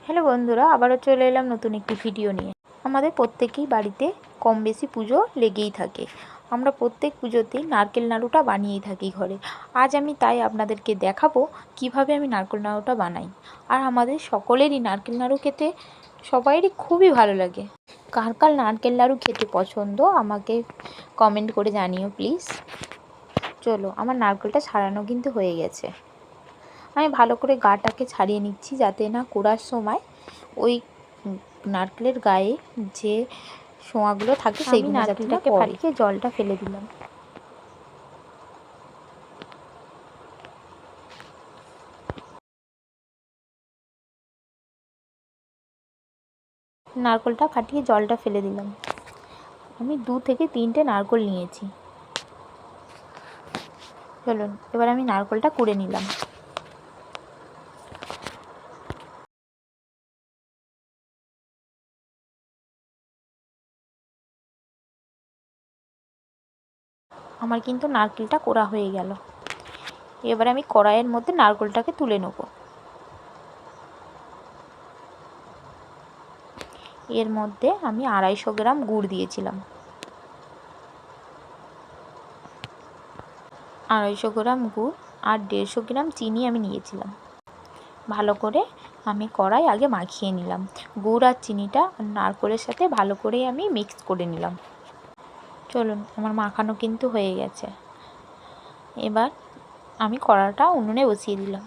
Hello বন্ধুরা, আবারও চলে এলাম নতুন একটি ভিডিও নিয়ে। আমাদের প্রত্যেকেই বাড়িতে কম বেশি পুজো লেগেই থাকে। আমরা প্রত্যেক পুজোতেই নারকেল নাড়ুটা বানিয়েই থাকি ঘরে। আজ আমি তাই আপনাদেরকে দেখাবো কিভাবে আমি নারকেল নাড়ুটা বানাই। আর আমাদের সকলেরই নারকেল নাড়ু খেতে সবাইরই খুবই ভালো লাগে। কার কার নারকেল নাড়ু খেতে পছন্দ আমাকে কমেন্ট করে জানিও প্লিজ। চলো, আমার নারকেলটা ছাড়ানো কিন্তু হয়ে গেছে। আমি ভালো করে গাটাকে ছাড়িয়ে নিচ্ছি যাতে না কোড়ার সময় ওই নারকেলের গায়ে যে শোঁয়াগুলো থাকে সেইগুলো নারকেলটাকে ফাটিয়ে জলটা ফেলে দিলাম। নারকেলটা ফাটিয়ে জলটা ফেলে দিলাম। আমি 2 থেকে 3টে নারকেল নিয়েছি। চলুন এবার আমি নারকেলটা কুড়ে নিলাম। আমার কিন্তু নারকেলটা কোড়া হয়ে গেল। এবার আমি কড়াইয়ের মধ্যে নারকেলটাকে তুলে নেব। এর মধ্যে আমি 250 গ্রাম গুড় দিয়েছিলাম। 250 গ্রাম গুড় আর 150 গ্রাম চিনি আমি নিয়েছিলাম। ভালো করে আমি কড়াই আগে মাখিয়ে নিলাম। গুড় আর চিনিটা নারকেলের সাথে ভালো করে আমি মিক্স করে নিলাম। চলুন, আমার মাখানো কিন্তু হয়ে গেছে। এবার আমি কড়াটা উনুনে বসিয়ে দিলাম।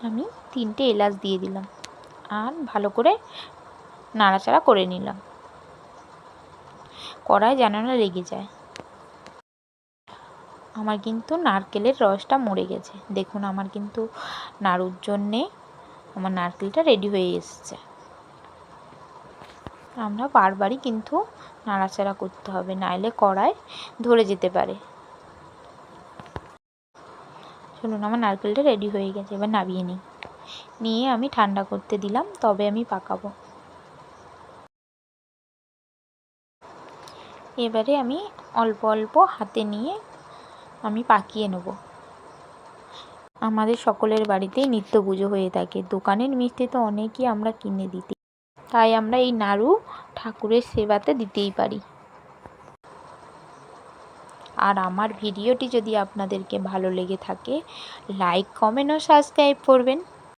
আমি 3টে এলাচ দিয়ে দিলাম আর ভালো করে নাড়াচাড়া করে নিলাম, কড়াই যেন না লেগে যায়। আমার কিন্তু নারকেলের রসটা মরে গেছে। দেখুন, আমার কিন্তু নাড়ুর জন্যে আমার নারকেলটা রেডি হয়ে এসছে। আমরা বারবারই কিন্তু নাড়াচাড়া করতে হবে, নাইলে কড়াই ধরে যেতে পারে। চলুন, আমার নারকেলটা রেডি হয়ে গেছে। এবার নামিয়ে নিয়ে আমি ঠান্ডা করতে দিলাম, তবে আমি পাকাবো। এবারে আমি অল্প অল্প হাতে নিয়ে আমি পাকিয়ে নেব। আমাদের সকলের বাড়িতেই নিত্য পুজো হয়ে থাকে। দোকানের মিষ্টি তো অনেকই আমরা কিনে দিতে, তাই আমরা এই নাড়ু ঠাকুরের সেবাতে দিতেই পারি। আর আমার ভিডিওটি যদি আপনাদেরকে ভালো লেগে থাকে, লাইক, কমেন্ট ও সাবস্ক্রাইব করবেন।